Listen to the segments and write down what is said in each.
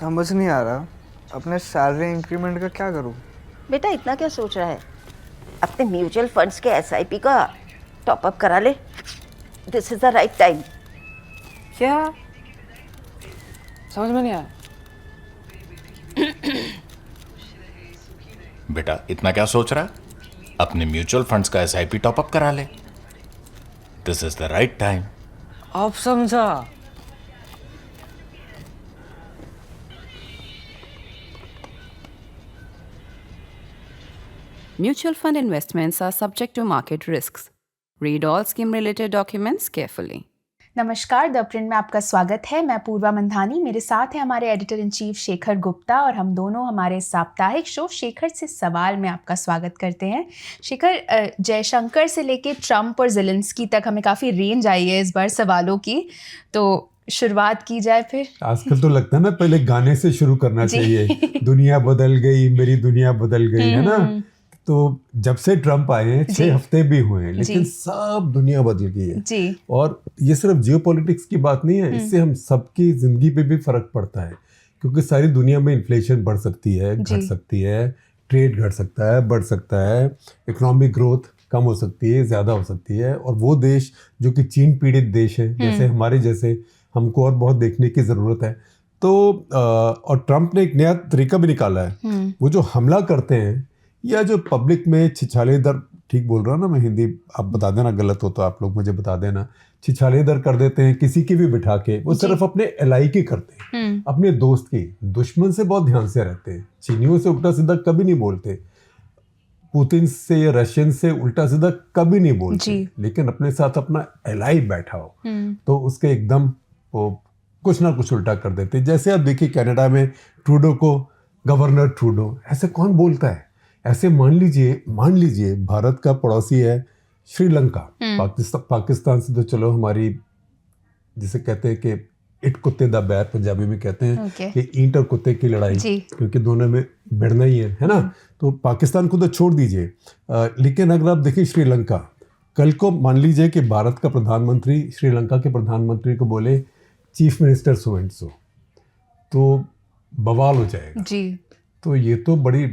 समझ नहीं आ रहा अपने सैलरी इंक्रीमेंट का क्या करूं। बेटा इतना क्या सोच रहा है, अपने म्यूचुअल फंड्स के एसआईपी का टॉपअप करा ले। This is the right time. क्या समझ में नहीं आया। बेटा इतना क्या सोच रहा है, अपने म्यूचुअल फंड्स का एसआईपी टॉपअप करा ले। This is the right time. अब समझा। Mutual fund investments are subject to market risks. Read all scheme related documents carefully. नमस्कार, द प्रिंट में आपका स्वागत है। मैं पूर्वा मंधानी, मेरे साथ है हमारे editor in chief Shekhar Gupta और हम दोनों हमारे साप्ताहिक शो शेखर से सवाल में आपका स्वागत करते हैं। शेखर, जयशंकर से लेके ट्रंप और ज़ेलेंस्की तक हमें काफ़ी रेंज आई है इस बार सवालों की, तो शुरुआत की जाए फिर। आजकल तो लगता है ना पहले गाने से शुरू करना चाहिए। दुनिया बदल गई, मेरी दुनिया बदल गई, है ना। तो जब से ट्रंप आए हैं 6 हफ्ते भी हुए हैं, लेकिन सब दुनिया बदल गई है जी। और ये सिर्फ जियोपॉलिटिक्स की बात नहीं है, इससे हम सबकी जिंदगी पे भी फर्क पड़ता है, क्योंकि सारी दुनिया में इन्फ्लेशन बढ़ सकती है, घट सकती है, ट्रेड घट सकता है, बढ़ सकता है, इकोनॉमिक ग्रोथ कम हो सकती है, ज़्यादा हो सकती है। और वो देश जो कि चीन पीड़ित देश है, जैसे हमारे जैसे, हमको और बहुत देखने की ज़रूरत है। तो और ट्रंप ने एक नया तरीका भी निकाला है। वो जो हमला करते हैं या जो पब्लिक में छिछाले दर, ठीक बोल रहा हूँ ना मैं, हिंदी आप बता देना गलत हो तो आप लोग मुझे बता देना, छिछाले दर कर देते हैं किसी की भी बिठा के। वो सिर्फ अपने एलआई की करते हैं, अपने दोस्त की। दुश्मन से बहुत ध्यान से रहते हैं, चीनियों से उल्टा सीधा कभी नहीं बोलते, पुतिन से या रशियन से उल्टा सीधा कभी नहीं बोलते, लेकिन अपने साथ अपना एलआई बैठा हो तो उसके एकदम वो कुछ ना कुछ उल्टा कर देते। जैसे आप देखिए कनाडा में ट्रूडो को गवर्नर ट्रूडो, ऐसे कौन बोलता है। ऐसे मान लीजिए भारत का पड़ोसी है श्रीलंका। पाकिस्तान से तो चलो हमारी, जिसे कहते हैं कि इट कुत्ते दा बैर, पंजाबी में कहते हैं कि ईंट और कुत्ते की लड़ाई, क्योंकि दोनों में भिड़ना ही है ना। तो पाकिस्तान को तो छोड़ दीजिए, लेकिन अगर आप देखिए श्रीलंका, कल को मान लीजिए कि भारत का प्रधानमंत्री श्रीलंका के प्रधानमंत्री को बोले chief minister so and so, तो बवाल हो जाएगा जी। तो ये तो बड़ी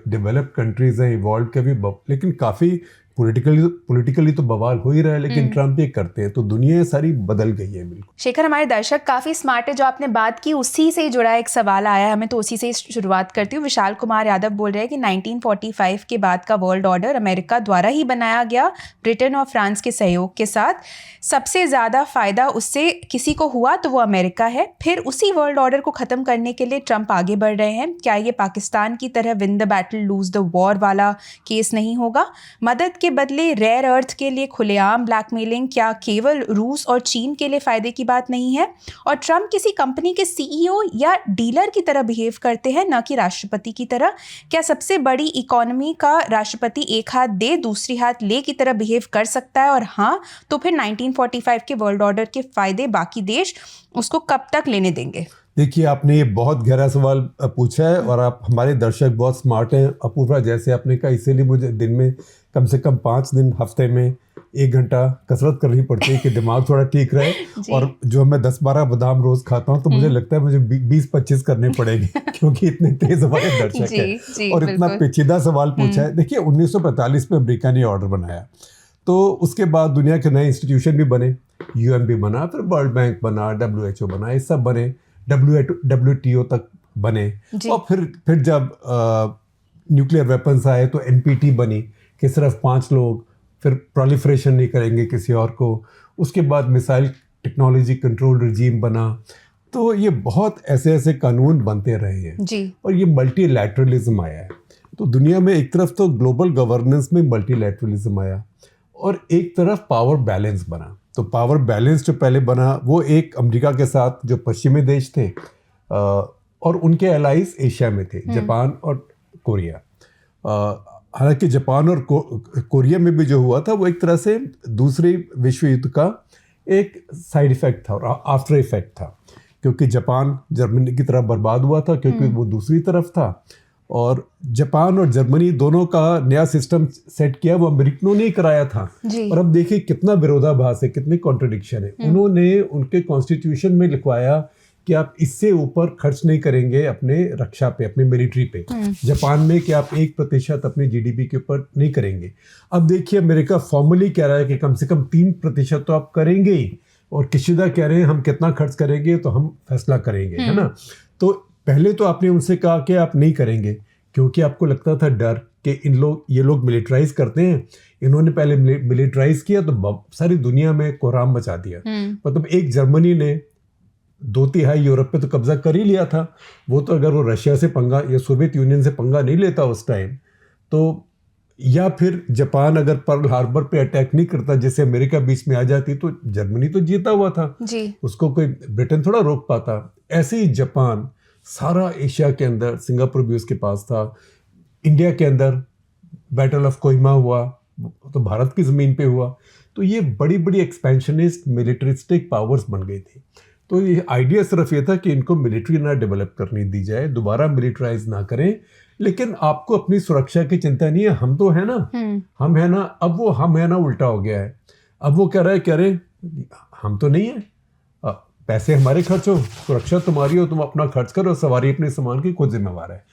डेवलप्ड कंट्रीज हैं, इवॉल्व के भी, लेकिन काफ़ी पॉलिटिकली तो बवाल हो ही रहा है, लेकिन ट्रंप ये करते हैं तो दुनिया सारी बदल गई है बिल्कुल। शेखर, हमारे दर्शक काफ़ी स्मार्ट है, जो आपने बात की उसी से ही जुड़ा एक सवाल आया है हमें, तो उसी से ही शुरुआत करती हूँ। विशाल कुमार यादव बोल रहे हैं कि 1945 के बाद का वर्ल्ड ऑर्डर अमेरिका द्वारा ही बनाया गया, ब्रिटेन और फ्रांस के सहयोग के साथ। सबसे ज़्यादा फ़ायदा उससे किसी को हुआ तो वो अमेरिका है। फिर उसी वर्ल्ड ऑर्डर को ख़त्म करने के लिए ट्रंप आगे बढ़ रहे हैं। क्या ये पाकिस्तान की तरह win the battle lose the war वाला केस नहीं होगा? मदद के बदले रेयर अर्थ के लिए खुलेआम ब्लैकमेलिंग क्या केवल रूस और चीन के लिए फ़ायदे की बात नहीं है? और ट्रंप किसी कंपनी के सीईओ या डीलर की तरह बिहेव करते हैं, न कि राष्ट्रपति की तरह। क्या सबसे बड़ी इकोनॉमी का राष्ट्रपति एक हाथ दे दूसरी हाथ ले की तरह बिहेव कर सकता है? और हाँ, तो फिर 1945 के वर्ल्ड ऑर्डर के फ़ायदे बाकी देश उसको कब तक लेने देंगे? देखिए, आपने ये बहुत गहरा सवाल पूछा है और आप हमारे दर्शक बहुत स्मार्ट हैं। अपूर्वा, जैसे आपने कहा, इसीलिए मुझे दिन में कम से कम 5 दिन, हफ्ते में 1 घंटा कसरत करनी पड़ती है कि दिमाग थोड़ा ठीक रहे। और जो मैं 10-12 बादाम रोज खाता हूँ तो मुझे लगता है मुझे 20-25 करने पड़ेंगे क्योंकि इतने तेज हमारे दर्शक हैं और इतना पेचीदा सवाल पूछा है। देखिए, 1945 में अमेरिका ने ऑर्डर बनाया, तो उसके बाद दुनिया के नए इंस्टीट्यूशन भी बने, यूएन बना, फिर वर्ल्ड बैंक बना, WHO बना, ये सब बने, WTO तक बने। और फिर जब न्यूक्लियर वेपन्स आए तो NPT बनी कि सिर्फ 5 लोग, फिर प्रोलिफरेशन नहीं करेंगे किसी और को। उसके बाद मिसाइल टेक्नोलॉजी कंट्रोल रिजीम बना। तो ये बहुत ऐसे कानून बनते रहे हैं जी। और ये मल्टीलैटरलिज्म आया है। तो दुनिया में एक तरफ तो ग्लोबल गवर्नेंस में मल्टीलैटरलिज्म आया और एक तरफ पावर बैलेंस बना। तो पावर बैलेंस जो पहले बना वो एक अमेरिका के साथ जो पश्चिमी देश थे और उनके एलाइज एशिया में थे, जापान और कोरिया। हालांकि जापान और कोरिया में भी जो हुआ था वो एक तरह से दूसरे विश्व युद्ध का एक साइड इफेक्ट था और आफ्टर इफेक्ट था, क्योंकि जापान जर्मनी की तरफ बर्बाद हुआ था क्योंकि वो दूसरी तरफ था। और जापान और जर्मनी दोनों का नया सिस्टम सेट किया वो अमेरिकनों ने ही कराया था। और अब देखिए कितना विरोधाभास है, कितने कॉन्ट्रडिक्शन है। उन्होंने उनके कॉन्स्टिट्यूशन में लिखवाया कि आप इससे ऊपर खर्च नहीं करेंगे अपने रक्षा पे, अपने मिलिट्री पे। जापान में कि आप 1% अपने जीडीपी के ऊपर नहीं करेंगे। अब देखिए अमेरिका फॉर्मली कह रहा है कि कम से कम 3% तो आप करेंगे ही, और किशिदा कह रहे हैं हम कितना खर्च करेंगे तो हम फैसला करेंगे, है ना। तो पहले तो आपने उनसे कहा कि आप नहीं करेंगे, क्योंकि आपको लगता था डर कि ये लोग मिलिट्राइज करते हैं। इन्होंने पहले मिलिट्राइज किया तो सारी दुनिया में कोहराम मचा दिया। मतलब एक जर्मनी ने 2/3 यूरोप पे तो कब्जा कर ही लिया था। वो तो अगर वो रशिया से पंगा या सोवियत यूनियन से पंगा नहीं लेता उस टाइम, तो या फिर जापान अगर पर्ल हार्बर पे अटैक नहीं करता, जैसे अमेरिका बीच में आ जाती, तो जर्मनी तो जीता हुआ था जी। उसको कोई ब्रिटेन थोड़ा रोक पाता। ऐसे ही जापान सारा एशिया के अंदर, सिंगापुर भी उसके पास था, इंडिया के अंदर बैटल ऑफ कोहिमा हुआ तो भारत की ज़मीन पे हुआ। तो ये बड़ी बड़ी एक्सपेंशनिस्ट मिलिट्रिस्टिक पावर्स बन गई थी। तो ये आइडिया सिर्फ ये था कि इनको मिलिट्री ना डेवलप करने दी जाए, दोबारा मिलिट्राइज ना करें, लेकिन आपको अपनी सुरक्षा की चिंता नहीं है, हम तो है ना, हम है ना। अब वो हम है ना उल्टा हो गया है। अब वो कह रहा है कह रहे हम तो नहीं है, पैसे हमारे खर्च हो, सुरक्षा तुम्हारी हो, तुम अपना खर्च करो, सवारी अपने सामान की खुद जिम्मेवार है।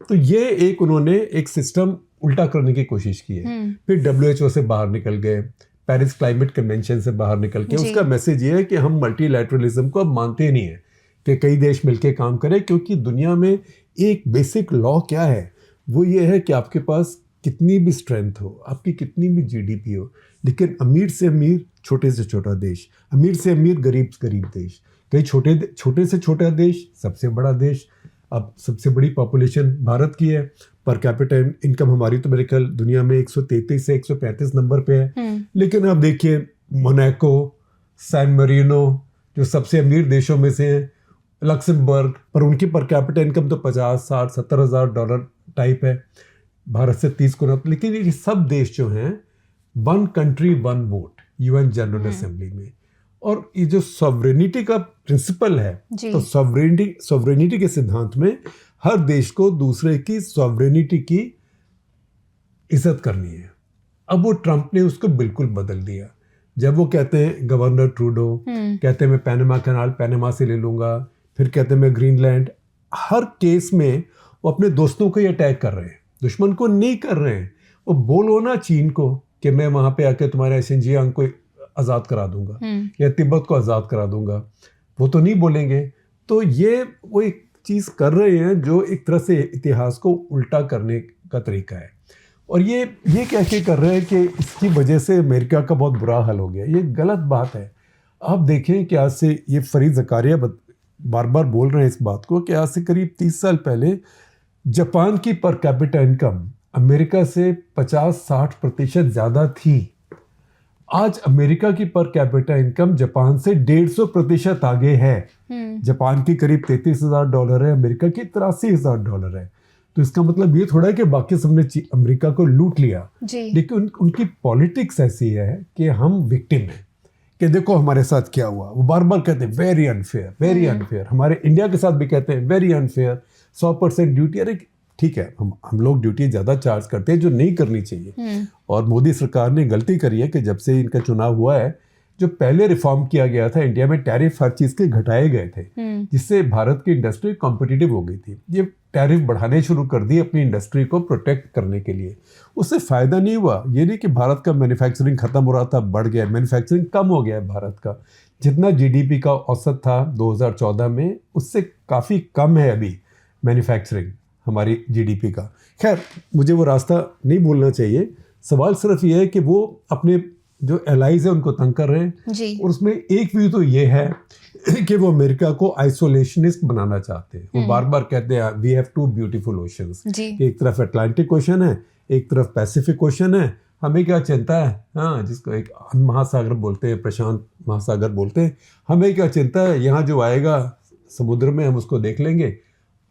तो ये एक उन्होंने एक सिस्टम उल्टा करने की कोशिश की है। फिर WHO से बाहर निकल गए, पेरिस क्लाइमेट कन्वेंशन से बाहर निकल के उसका मैसेज ये है कि हम मल्टीलैटरलिज्म को अब मानते नहीं है कि कई देश मिलकर काम करें, क्योंकि दुनिया में एक बेसिक लॉ क्या है, वो ये है कि आपके पास कितनी भी स्ट्रेंथ हो, आपकी कितनी भी GDP हो, लेकिन अमीर से अमीर, छोटे से छोटा देश, अमीर से अमीर, गरीब से गरीब देश, कई छोटे से छोटा देश, सबसे बड़ा देश। अब सबसे बड़ी पॉपुलेशन भारत की है, पर कैपिटा इनकम हमारी तो मेरे ख्याल दुनिया में 133 से 135 नंबर पे है। लेकिन अब देखिए मोनाको, सैन मरीनो जो सबसे अमीर देशों में से हैं, लक्समबर्ग, पर उनकी पर कैपिटा इनकम तो 50, 60, 70 हज़ार डॉलर टाइप है, भारत से 30 गुना। लेकिन ये सब देश जो हैं 1 country 1 vote UN general assembly में, और ये जो सॉवरेनिटी का प्रिंसिपल है, तो सॉवरेनिटी के सिद्धांत में हर देश को दूसरे की सॉवरेनिटी की इज्जत करनी है। अब वो ट्रंप ने उसको बिल्कुल बदल दिया। जब वो कहते हैं, गवर्नर ट्रूडो कहते हैं मैं पैनामा कैनाल पैनामा से ले लूंगा, फिर कहते हैं मैं ग्रीनलैंड, हर केस में वो अपने दोस्तों को ही अटैक कर रहे हैं, दुश्मन को नहीं कर रहे हैं। वो बोलो ना चीन को कि मैं वहां पे आके तुम्हारे शिनजियांग को आज़ाद करा दूंगा या तिब्बत को आज़ाद करा दूंगा, वो तो नहीं बोलेंगे। तो ये वो एक चीज़ कर रहे हैं जो एक तरह से इतिहास को उल्टा करने का तरीका है, और ये कह के कर रहे हैं कि इसकी वजह से अमेरिका का बहुत बुरा हाल हो गया। ये गलत बात है। आप देखें कि आज से, ये फरीद ज़कारिया बार बार बोल रहे हैं इस बात को, कि आज से करीब 30 साल पहले जापान की पर कैपिटा इनकम अमेरिका से 50-60% ज़्यादा थी। आज अमेरिका की पर कैपिटा इनकम जापान से 150% आगे है। जापान की करीब $33,000 है, अमेरिका की $83,000 है। तो इसका मतलब ये थोड़ा है कि बाकी सबने अमेरिका को लूट लिया, लेकिन उनकी पॉलिटिक्स ऐसी है कि हम विक्टिम हैं, कि देखो हमारे साथ क्या हुआ। वो बार बार कहते हैं वेरी अनफेयर, वेरी अनफेयर। हमारे इंडिया के साथ भी कहते हैं वेरी अनफेयर, 100% ड्यूटी। अरे ठीक है, हम लोग ड्यूटी ज़्यादा चार्ज करते हैं जो नहीं करनी चाहिए, और मोदी सरकार ने गलती करी है कि जब से इनका चुनाव हुआ है, जो पहले रिफॉर्म किया गया था इंडिया में, टैरिफ हर चीज़ के घटाए गए थे, जिससे भारत की इंडस्ट्री कॉम्पिटिटिव हो गई थी। ये टैरिफ बढ़ाने शुरू कर दिए अपनी इंडस्ट्री को प्रोटेक्ट करने के लिए। उससे फ़ायदा नहीं हुआ। ये नहीं कि भारत का मैन्युफैक्चरिंग ख़त्म हो रहा था, बढ़ गया, मैन्युफैक्चरिंग कम हो गया है भारत का। जितना GDP का औसत था 2014 में, उससे काफ़ी कम है अभी मैन्युफैक्चरिंग हमारी GDP का। खैर, मुझे वो रास्ता नहीं भूलना चाहिए। सवाल सिर्फ ये है कि वो अपने जो एलाइज है उनको तंग कर रहे हैं जी। और उसमें एक व्यू तो ये है कि वो अमेरिका को आइसोलेशनिस्ट बनाना चाहते हैं। वो बार बार कहते हैं वी हैव 2 ब्यूटीफुल ओशंस, एक तरफ अटलांटिक ओशन है, एक तरफ पैसिफिक ओशन है, हमें क्या चिंता है, हाँ, जिसको एक महासागर बोलते हैं, प्रशांत महासागर बोलते हैं, हमें क्या चिंता है, यहाँ जो आएगा समुद्र में हम उसको देख लेंगे,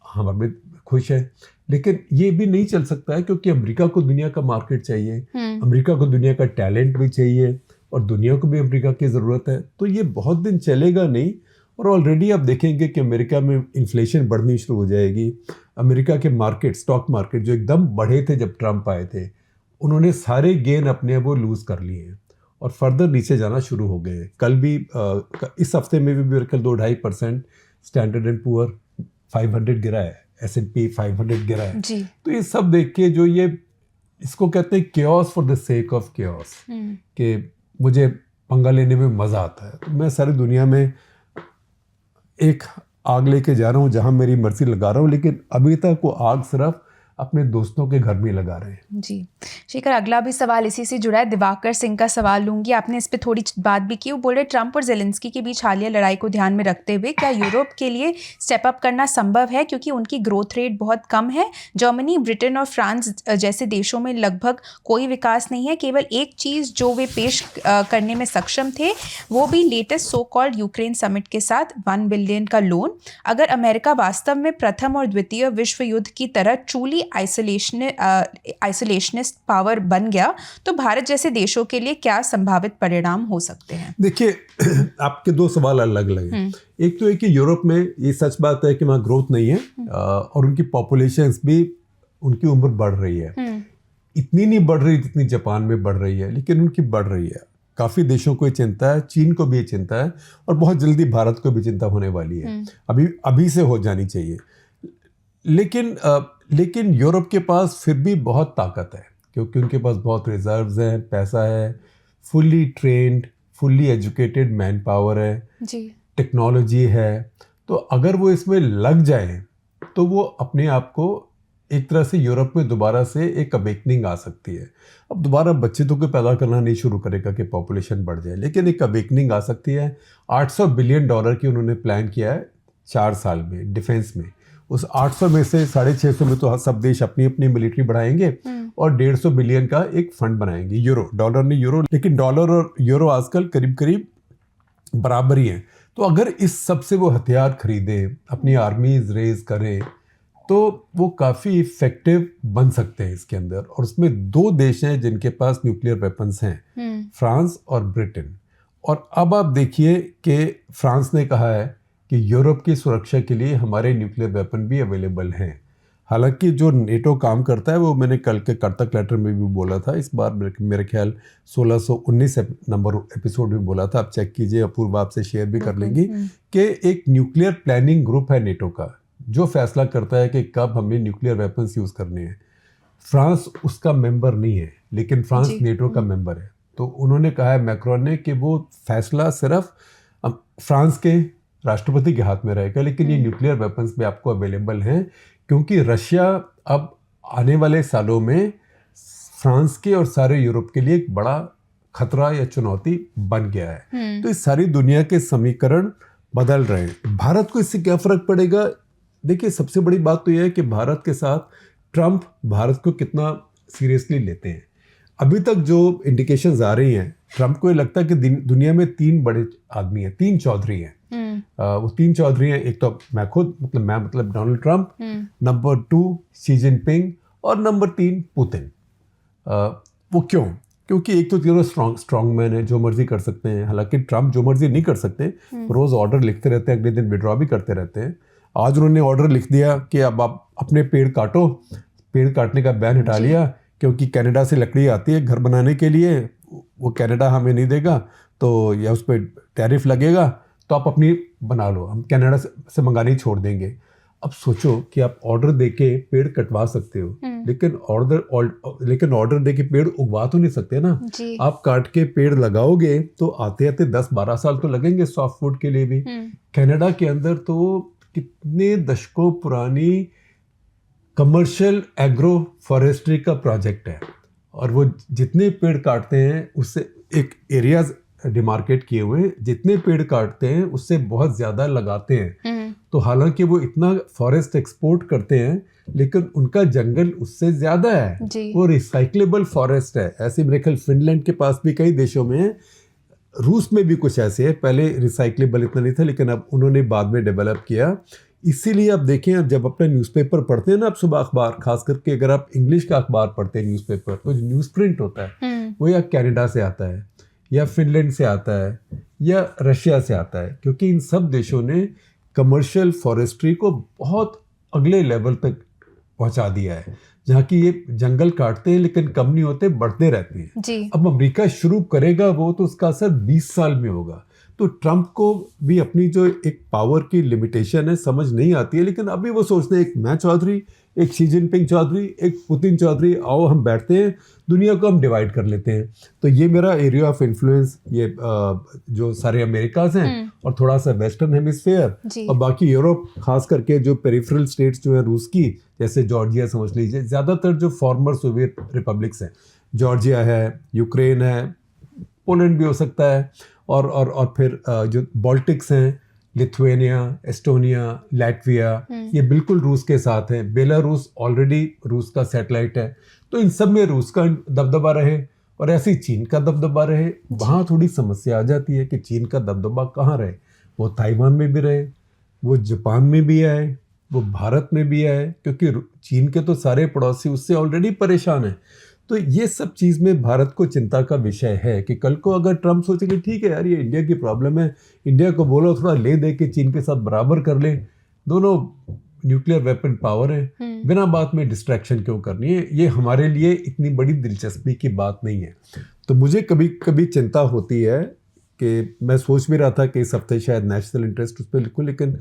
हम अपने खुश है। लेकिन ये भी नहीं चल सकता है, क्योंकि अमेरिका को दुनिया का मार्केट चाहिए, अमेरिका को दुनिया का टैलेंट भी चाहिए, और दुनिया को भी अमेरिका की ज़रूरत है। तो ये बहुत दिन चलेगा नहीं, और ऑलरेडी आप देखेंगे कि अमेरिका में इन्फ्लेशन बढ़नी शुरू हो जाएगी। अमेरिका के मार्केट, स्टॉक मार्केट जो एकदम बढ़े थे जब ट्रंप आए थे, उन्होंने सारे गेन अपने वो लूज़ कर लिए हैं और फर्दर नीचे जाना शुरू हो गए। कल भी इस हफ्ते में भी मेरे ख्याल 2-2.5% स्टैंडर्ड एंड पुअर 500 गिरा है, S&P 500 गिरा है। जी। तो ये सब देख के जो ये इसको कहते हैं chaos for the sake of chaos, कि मुझे पंगा लेने में मज़ा आता है। तो मैं सारी दुनिया में एक आग लेके जा रहा हूँ जहाँ मेरी मर्जी लगा रहा हूँ, लेकिन अभी तक वो आग सिर्फ अपने दोस्तों के घर में लगा रहे हैं। जी शेखर, अगला भी सवाल इसी से जुड़ा है। दिवाकर सिंह का सवाल लूंगी, आपने इस पे थोड़ी बात भी की। वो बोल रहे ट्रंप और जेलेंस्की के बीच हालिया लड़ाई को ध्यान में रखते हुए क्या यूरोप के लिए स्टेप अप करना संभव है, क्योंकि उनकी ग्रोथ रेट बहुत कम है। जर्मनी, ब्रिटेन और फ्रांस जैसे देशों में लगभग कोई विकास नहीं है। केवल एक चीज़ जो वे पेश करने में सक्षम थे वो भी latest so called Ukraine summit के साथ 1 बिलियन का लोन। अगर अमेरिका वास्तव में प्रथम और द्वितीय विश्व युद्ध की तरह ट्रूली आइसोलेशनिस्ट पावर बन गया तो भारत जैसे देशों के लिए क्या संभावित परिणाम हो सकते हैं? देखिए, आपके दो सवाल अलग अलग हैं। एक तो है कि यूरोप में ये सच बात है कि वहाँ ग्रोथ नहीं है और उनकी पॉपुलेशंस भी, उनकी उम्र बढ़ रही है। इतनी नहीं बढ़ रही जितनी जापान में बढ़ रही है, लेकिन उनकी बढ़ रही है। काफ़ी देशों को ये चिंता है, चीन को भी ये चिंता है और बहुत जल्दी भारत को भी चिंता होने वाली है। अभी से हो जानी चाहिए। लेकिन यूरोप के पास फिर भी बहुत ताकत है, क्योंकि उनके पास बहुत रिजर्व्स हैं, पैसा है, fully trend, fully educated man power है, टेक्नोलॉजी है। तो अगर वो इसमें लग जाए तो वो अपने आप को एक तरह से यूरोप में दोबारा से एक अवेकनिंग आ सकती है। अब दोबारा बच्चे तो कोई पैदा करना नहीं शुरू करेगा कि पॉपुलेशन बढ़ जाए, लेकिन एक अवेकनिंग आ सकती है। $800 बिलियन की उन्होंने प्लान किया है 4 साल में डिफेंस में। उस 800 में से 650 में तो सब देश अपनी अपनी मिलिट्री बढ़ाएंगे और 150 बिलियन का एक फंड बनाएंगे। यूरो, डॉलर नहीं यूरो, लेकिन डॉलर और यूरो आजकल करीब करीब बराबर ही हैं। तो अगर इस सब से वो हथियार खरीदें, अपनी आर्मीज रेज करें, तो वो काफ़ी इफेक्टिव बन सकते हैं इसके अंदर। और उसमें 2 देश हैं जिनके पास न्यूक्लियर वेपन्स हैं, फ्रांस और ब्रिटेन। और अब आप देखिए कि फ्रांस ने कहा है कि यूरोप की सुरक्षा के लिए हमारे न्यूक्लियर वेपन भी अवेलेबल हैं। हालांकि जो नेटो काम करता है वो मैंने कल के कर्तक लेटर में भी बोला था, इस बार मेरे ख्याल 1619 नंबर एपिसोड में बोला था, आप चेक कीजिए, अपूर्व आपसे शेयर भी कर लेंगी, कि एक न्यूक्लियर प्लानिंग ग्रुप है नेटो का जो फैसला करता है कि कब हमें न्यूक्लियर वेपन्स यूज़ करने हैं। फ्रांस उसका मेंबर नहीं है, लेकिन फ्रांस नेटो का मेंबर है। तो उन्होंने कहा है मैक्रोन ने कि वो फैसला सिर्फ फ्रांस के राष्ट्रपति के हाथ में रहेगा, लेकिन ये न्यूक्लियर वेपन्स भी आपको अवेलेबल हैं, क्योंकि रशिया अब आने वाले सालों में फ्रांस के और सारे यूरोप के लिए एक बड़ा खतरा या चुनौती बन गया है। तो इस सारी दुनिया के समीकरण बदल रहे हैं। भारत को इससे क्या फ़र्क पड़ेगा? देखिए, सबसे बड़ी बात तो यह है कि भारत के साथ ट्रंप भारत को कितना सीरियसली लेते हैं। अभी तक जो इंडिकेशंस आ रही हैं, ट्रंप को ये लगता है कि दुनिया में 3 बड़े आदमी हैं, 3 चौधरी हैं। वो 3 चौधरी हैं, एक तो मैं खुद, मतलब Donald Trump, number 2 Xi Jinping और नंबर 3 पुतिन। वो क्यों? क्योंकि एक तो तीनों स्ट्रॉन्ग मैन है, जो मर्जी कर सकते हैं। हालांकि ट्रंप जो मर्जी नहीं कर सकते, रोज़ ऑर्डर लिखते रहते हैं, अगले दिन विड्रॉ भी करते रहते हैं। आज उन्होंने ऑर्डर लिख दिया कि अब आप अपने पेड़ काटो, पेड़ काटने का बैन हटा लिया, क्योंकि कनाडा से लकड़ी आती है घर बनाने के लिए, वो कनाडा हमें नहीं देगा, तो या उस पर टैरिफ लगेगा, तो आप अपनी बना लो, हम कनाडा से मंगाना ही छोड़ देंगे। अब सोचो कि आप ऑर्डर देके पेड़ कटवा सकते हो, लेकिन ऑर्डर देके पेड़ उगवा तो नहीं सकते ना। आप काट के पेड़ लगाओगे तो आते आते 10-12 साल तो लगेंगे सॉफ्टवुड के लिए भी। कनाडा के अंदर तो कितने दशकों पुरानी कमर्शियल एग्रो फॉरेस्ट्री का प्रोजेक्ट है, और वो जितने पेड़ काटते हैं उससे एक एरियाज डिमार्केट किए हुए हैं, जितने पेड़ काटते हैं उससे बहुत ज़्यादा लगाते हैं। तो हालांकि वो इतना फॉरेस्ट एक्सपोर्ट करते हैं, लेकिन उनका जंगल उससे ज़्यादा है, वो रिसाइक्लेबल फॉरेस्ट है। ऐसे मेरे ख्याल फिनलैंड के पास भी कई देशों में है, रूस में भी कुछ ऐसे है। पहले रिसाइक्लेबल इतना नहीं था, लेकिन अब उन्होंने बाद में डेवलप किया। इसीलिए आप देखें, अब जब अपना न्यूज़पेपर पढ़ते हैं ना, आप सुबह अखबार, खास करके अगर आप इंग्लिश का अखबार पढ़ते हैं न्यूज़पेपर, तो जो न्यूज़ प्रिंट होता है वो या कनाडा से आता है, या फिनलैंड से आता है, या रशिया से आता है, क्योंकि इन सब देशों ने कमर्शियल फॉरेस्ट्री को बहुत अगले लेवल तक पहुंचा दिया है, जहाँ की ये जंगल काटते हैं लेकिन कम नहीं होते, बढ़ते रहते हैं। अब अमेरिका शुरू करेगा वो, तो उसका असर 20 साल में होगा। तो ट्रंप को भी अपनी जो एक पावर की लिमिटेशन है समझ नहीं आती है, लेकिन अभी वो सोचते हैं एक मैं चौधरी, एक शी जिनपिंग चौधरी, एक पुतिन चौधरी, आओ हम बैठते हैं, दुनिया को हम डिवाइड कर लेते हैं। तो ये मेरा एरिया ऑफ इन्फ्लुएंस, ये जो सारे अमेरिकाज हैं और थोड़ा सा वेस्टर्न हेमिस्फेयर और बाकी यूरोप, खास करके जो पेरिफेरल स्टेट्स जो है रूस की, जैसे जॉर्जिया समझ लीजिए, ज़्यादातर जो फॉर्मर सोवियत रिपब्लिक्स हैं, जॉर्जिया है, यूक्रेन है, पोलैंड भी हो सकता है, और फिर जो बाल्टिक्स हैं, लिथुआनिया, एस्टोनिया, लैटविया, ये बिल्कुल रूस के साथ हैं। बेलारूस ऑलरेडी रूस का सैटेलाइट है। तो इन सब में रूस का दबदबा रहे और ऐसे ही चीन का दबदबा रहे। वहाँ थोड़ी समस्या आ जाती है कि चीन का दबदबा कहाँ रहे। वो ताइवान में भी रहे, वो जापान में भी आए, वो भारत में भी आए, क्योंकि चीन के तो सारे पड़ोसी उससे ऑलरेडी परेशान हैं। तो ये सब चीज़ में भारत को चिंता का विषय है कि कल को अगर ट्रंप सोचे कि ठीक है यार ये इंडिया की प्रॉब्लम है, इंडिया को बोलो थोड़ा ले दे के चीन के साथ बराबर कर ले, दोनों न्यूक्लियर वेपन पावर है, बिना बात में डिस्ट्रैक्शन क्यों करनी है, ये हमारे लिए इतनी बड़ी दिलचस्पी की बात नहीं है। तो मुझे कभी कभी चिंता होती है कि मैं सोच भी रहा था कि इस हफ्ते शायद नेशनल इंटरेस्ट उस पर लिखूँ, लेकिन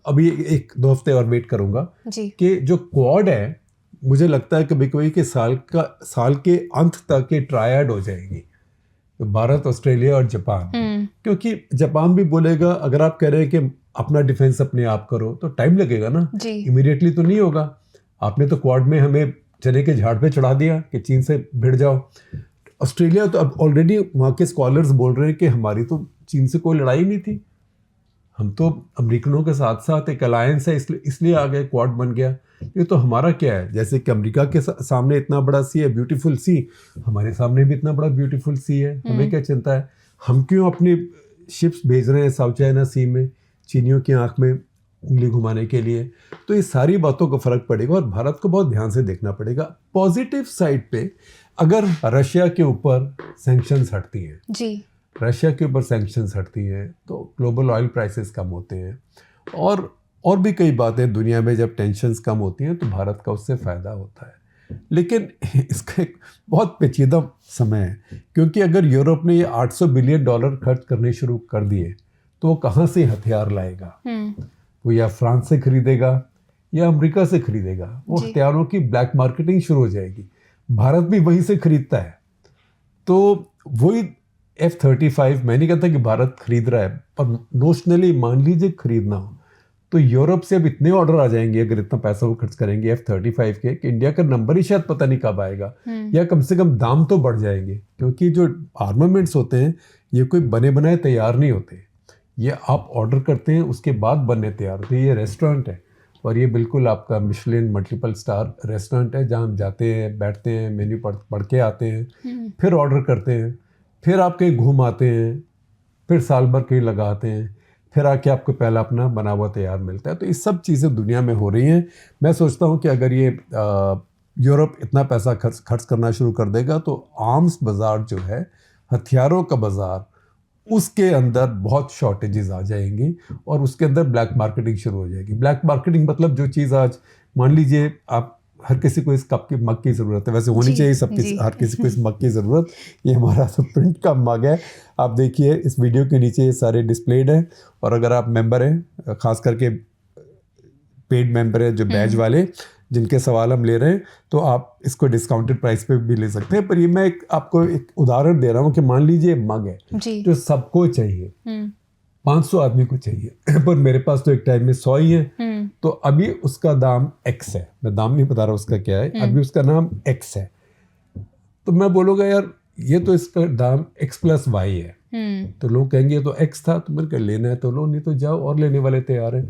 अभी 1-2 हफ्ते और वेट करूँगा कि जो क्वाड है, मुझे लगता है कभी कभी कि साल के अंत तक ये ट्रायड हो जाएगी, तो भारत, ऑस्ट्रेलिया और जापान, क्योंकि जापान भी बोलेगा अगर आप कह रहे हैं कि अपना डिफेंस अपने आप करो तो टाइम लगेगा ना, इमीडिएटली तो नहीं होगा। आपने तो क्वाड में हमें चने के झाड़ पे चढ़ा दिया कि चीन से भिड़ जाओ। ऑस्ट्रेलिया तो अब ऑलरेडी वहाँ के स्कॉलर्स बोल रहे हैं कि हमारी तो चीन से कोई लड़ाई नहीं थी, हम तो अमेरिकनों के साथ साथ एक अलायंस है, इसलिए आ गए, क्वाड बन गया। ये तो हमारा क्या है, जैसे कि अमेरिका के सामने इतना बड़ा सी है, ब्यूटीफुल सी, हमारे सामने भी इतना बड़ा ब्यूटीफुल सी है, हमें क्या चिंता है। हम क्यों अपनी शिप्स भेज रहे हैं साउथ चाइना सी में चीनियों की आंख में उंगली घुमाने के लिए। तो ये सारी बातों को फर्क पड़ेगा और भारत को बहुत ध्यान से देखना पड़ेगा। पॉजिटिव साइड पे अगर रशिया के ऊपर सैंक्शंस हटती हैं जी, रशिया के ऊपर सैंक्शंस हटती हैं तो ग्लोबल ऑयल प्राइसेस कम होते हैं और भी कई बातें दुनिया में जब टेंशन्स कम होती हैं तो भारत का उससे फ़ायदा होता है। लेकिन इसका एक बहुत पेचीदा समय है, क्योंकि अगर यूरोप ने ये $800 बिलियन खर्च करने शुरू कर दिए तो वो कहाँ से हथियार लाएगा? वो या फ्रांस से खरीदेगा या अमेरिका से खरीदेगा। वो हथियारों की ब्लैक मार्केटिंग शुरू हो जाएगी। भारत भी वहीं से खरीदता है। तो वही F-35, मैं नहीं कहता कि भारत खरीद रहा है, पर नोशनली मान लीजिए खरीदना हो तो यूरोप से अब इतने ऑर्डर आ जाएंगे अगर इतना पैसा वो खर्च करेंगे F-35 के, कि इंडिया का नंबर ही शायद पता नहीं कब आएगा, या कम से कम दाम तो बढ़ जाएंगे। क्योंकि जो आर्मामेंट्स होते हैं ये कोई बने बनाए तैयार नहीं होते, ये आप ऑर्डर करते हैं उसके बाद बनने तैयार होते हैं। ये रेस्टोरेंट है और ये बिल्कुल आपका मिशेलिन मल्टीपल स्टार रेस्टोरेंट है, जहाँ हम जाते हैं, बैठते हैं, मेन्यू पढ़ के आते हैं, फिर ऑर्डर करते हैं, फिर आप कहीं घूम आते हैं, फिर साल भर कहीं लगाते हैं, फिर आके आपको पहला अपना बना हुआ तैयार मिलता है। तो ये सब चीज़ें दुनिया में हो रही हैं। मैं सोचता हूँ कि अगर ये यूरोप इतना पैसा खर्च करना शुरू कर देगा तो आर्म्स बाज़ार जो है, हथियारों का बाज़ार, उसके अंदर बहुत शॉर्टेजेस आ जाएंगी और उसके अंदर ब्लैक मार्केटिंग शुरू हो जाएगी। ब्लैक मार्केटिंग मतलब जो चीज़ आज मान लीजिए आप हर किसी को इस कप की मग की ज़रूरत है, वैसे होनी चाहिए सबकी, हर किसी को इस मग की ज़रूरत। ये हमारा तो प्रिंट का मग है, आप देखिए इस वीडियो के नीचे ये सारे डिस्प्लेड हैं। और अगर आप मेंबर हैं, ख़ास करके पेड मेंबर है जो बैज वाले, जिनके सवाल हम ले रहे हैं, तो आप इसको डिस्काउंटेड प्राइस पे भी ले सकते हैं। पर ये मैं आपको एक उदाहरण दे रहा हूँ कि मान लीजिए मग है जो सबको चाहिए, 500 आदमी को चाहिए, पर मेरे पास तो एक टाइम में 100 ही है, तो अभी उसका दाम X है। मैं दाम नहीं बता रहा उसका क्या है, अभी उसका नाम X है। तो मैं बोलूँगा यार ये तो इसका दाम X+Y है, तो लोग कहेंगे ये तो X था, तो मेरे को लेना है तो लो, नहीं तो जाओ, और लेने वाले तैयार हैं।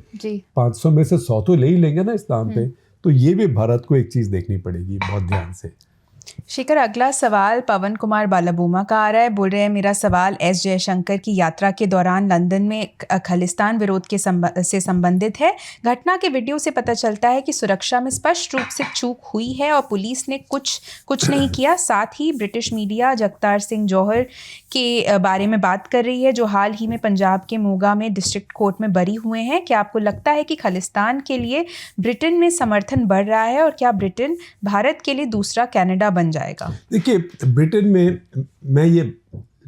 500 में से 100 तो ले ही लेंगे ना इस दाम पे। तो ये भी भारत को एक चीज़ देखनी पड़ेगी बहुत ध्यान से। शिखर, अगला सवाल पवन कुमार बालाबूमा का आ रहा है। बोल रहे हैं मेरा सवाल एस जयशंकर की यात्रा के दौरान लंदन में खालिस्तान विरोध के से संबंधित है। घटना के वीडियो से पता चलता है कि सुरक्षा में स्पष्ट रूप से चूक हुई है और पुलिस ने कुछ नहीं किया। साथ ही ब्रिटिश मीडिया जगतार सिंह जौहर के बारे में बात कर रही है, जो हाल ही में पंजाब के मोगा में डिस्ट्रिक्ट कोर्ट में बरी हुए हैं। क्या आपको लगता है कि खालिस्तान के लिए ब्रिटेन में समर्थन बढ़ रहा है, और क्या ब्रिटेन भारत के लिए दूसरा कनाडा बन जाएगा? देखिए, ब्रिटेन में मैं ये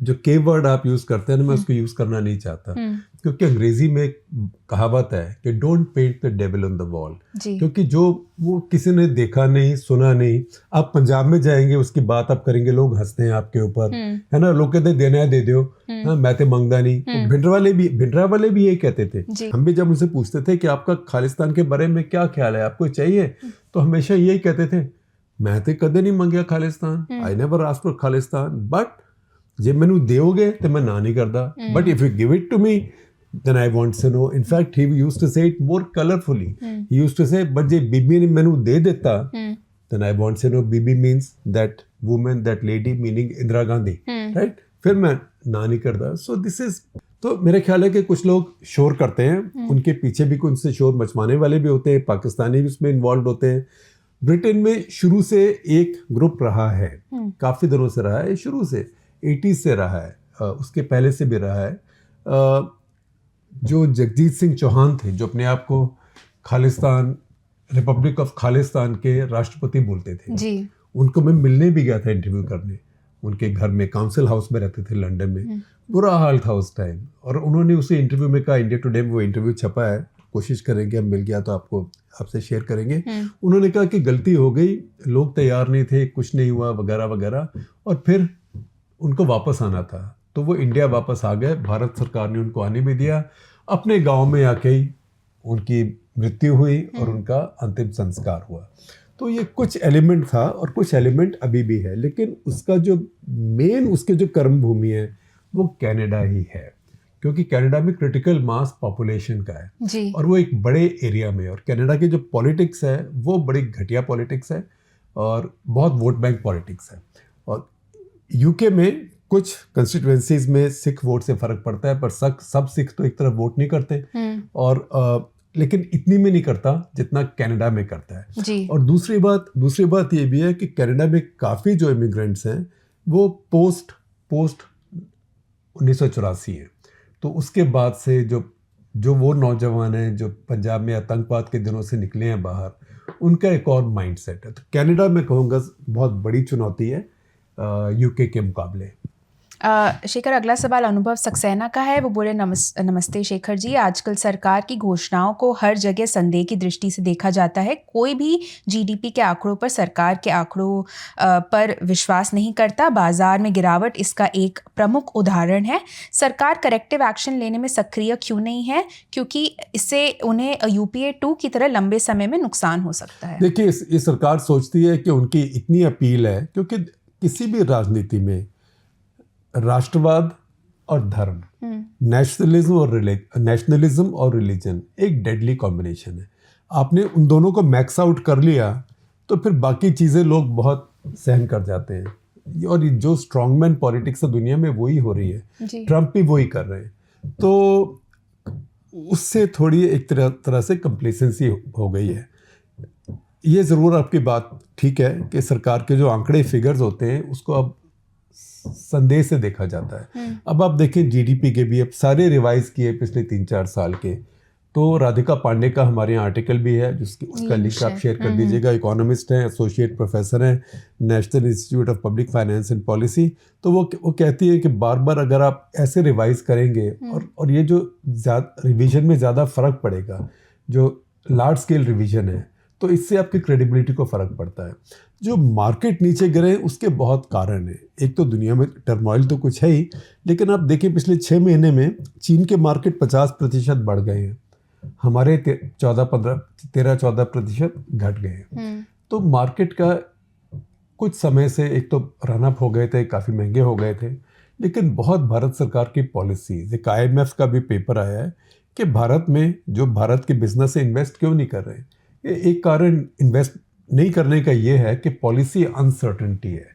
जो के वर्ड आप यूज करते हैं ना, मैं उसको यूज करना नहीं चाहता, क्योंकि अंग्रेजी में एक कहावत है कि don't paint the devil on the wall. क्योंकि जो वो किसी ने देखा नहीं सुना नहीं, आप पंजाब में जाएंगे उसकी बात आप करेंगे, लोग हंसते हैं आपके ऊपर, है ना, लोग कहते हैं देना है दे दो, हाँ मैं तो मंगदा नहीं। भिंडरा वाले भी यही कहते थे। हम भी जब उनसे पूछते थे कि आपका खालिस्तान के बारे में क्या ख्याल है, आपको चाहिए, तो हमेशा यही कहते थे मैं तो कदे नहीं मंगया Khalistan, I never asked for Khalistan, but जे मैनू दोगे तो मैं ना नहीं करता, but if you give it to me then I want to know. In fact, he used to say it more colorfully. He used to say, but je Bibi ne mainu de deta, then I want to know Bibi means that woman, that lady, meaning Indira Gandhi, right? फिर मैं ना नहीं करता. So this is, तो मेरे ख्याल है कि कुछ लोग शोर करते हैं, उनके पीछे भी कुछ से शोर मचवाने वाले भी होते हैं, पाकिस्तानी भी उसमें इन्वॉल्व होते हैं. ब्रिटेन में शुरू से एक ग्रुप रहा है, काफ़ी दिनों से रहा है, शुरू से 80s से रहा है, उसके पहले से भी रहा है. जो जगजीत सिंह चौहान थे, जो अपने आप को खालिस्तान, रिपब्लिक ऑफ खालिस्तान के राष्ट्रपति बोलते थे जी, उनको मैं मिलने भी गया था, इंटरव्यू करने उनके घर में, काउंसिल हाउस में रहते थे लंदन में. बुरा हाल था उस टाइम, और उन्होंने उसे इंटरव्यू में कहा, इंडिया टुडे में वो इंटरव्यू छपा है, कोशिश करेंगे, हम मिल गया तो आपसे शेयर करेंगे. उन्होंने कहा कि गलती हो गई, लोग तैयार नहीं थे, कुछ नहीं हुआ वगैरह वगैरह, और फिर उनको वापस आना था, तो वो इंडिया वापस आ गए. भारत सरकार ने उनको आने भी दिया. अपने गांव में आके ही उनकी मृत्यु हुई और उनका अंतिम संस्कार हुआ. तो ये कुछ एलिमेंट था और कुछ एलिमेंट अभी भी है, लेकिन उसका जो मेन, उसके जो कर्म भूमि है वो कनाडा ही है, क्योंकि कनाडा में क्रिटिकल मास पॉपुलेशन का है जी, और वो एक बड़े एरिया में, और कनाडा की जो पॉलिटिक्स है वो बड़ी घटिया पॉलिटिक्स है और बहुत वोट बैंक पॉलिटिक्स है. और यूके में कुछ कंस्टिट्यूएंसीज में सिख वोट से फर्क पड़ता है, पर सब सिख तो एक तरफ वोट नहीं करते, और लेकिन इतनी में नहीं करता जितना कनाडा में करता है जी. और दूसरी बात ये भी है कि कनाडा में काफ़ी जो इमिग्रेंट्स हैं वो पोस्ट 1984 हैं. तो उसके बाद से जो वो नौजवान हैं जो पंजाब में आतंकवाद के दिनों से निकले हैं बाहर, उनका एक और माइंडसेट है. तो कनाडा में कहूँगा बहुत बड़ी चुनौती है यूके के मुकाबले. शेखर, अगला सवाल अनुभव सक्सेना का है. वो बोले नमस्ते शेखर जी, आजकल सरकार की घोषणाओं को हर जगह संदेह की दृष्टि से देखा जाता है. कोई भी जीडीपी के आंकड़ों पर, सरकार के आंकड़ों पर विश्वास नहीं करता. बाजार में गिरावट इसका एक प्रमुख उदाहरण है. सरकार करेक्टिव एक्शन लेने में सक्रिय क्यों नहीं है, क्योंकि इससे उन्हें UPA 2 की तरह लंबे समय में नुकसान हो सकता है. देखिए, ये सरकार सोचती है कि उनकी इतनी अपील है, क्योंकि किसी भी राजनीति में राष्ट्रवाद और धर्म, नेशनलिज्म और रिलीजन एक डेडली कॉम्बिनेशन है. आपने उन दोनों को मैक्स आउट कर लिया तो फिर बाकी चीज़ें लोग बहुत सहन कर जाते हैं. और जो स्ट्रॉन्गमैन पॉलिटिक्स है दुनिया में वही हो रही है, ट्रम्प भी वही कर रहे हैं. तो उससे थोड़ी एक तरह से कंप्लेसेंसी हो गई है. ये ज़रूर आपकी बात ठीक है कि सरकार के जो आंकड़े फिगर्स होते हैं उसको अब संदेह से देखा जाता है. अब आप देखें जीडीपी के भी अब सारे रिवाइज किए पिछले 3-4 साल के. तो राधिका पांडे का हमारे यहाँ आर्टिकल भी है, उसका लिंक आप शेयर कर दीजिएगा. इकोनॉमिस्ट हैं, एसोसिएट प्रोफेसर हैं, national institute of public finance and policy. तो वो कहती है कि बार बार अगर आप ऐसे रिवाइज करेंगे और ये जो रिवीजन में ज़्यादा फ़र्क पड़ेगा, जो लार्ज स्केल रिवीजन है, तो इससे आपकी क्रेडिबिलिटी को फ़र्क पड़ता है. जो मार्केट नीचे गिरे उसके बहुत कारण है. एक तो दुनिया में टर्मोइल तो कुछ है ही, लेकिन आप देखिए पिछले 6 महीने में चीन के मार्केट 50% बढ़ गए हैं, हमारे 13-14% घट गए हैं. तो मार्केट का कुछ समय से एक तो रन अप हो गए थे, काफ़ी महंगे हो गए थे, लेकिन बहुत भारत सरकार की पॉलिसीज, एक IMF का भी पेपर आया है कि भारत में जो भारत के बिजनेस से इन्वेस्ट क्यों नहीं कर रहे. एक कारण इन्वेस्ट नहीं करने का ये है कि पॉलिसी अनसर्टेनिटी है,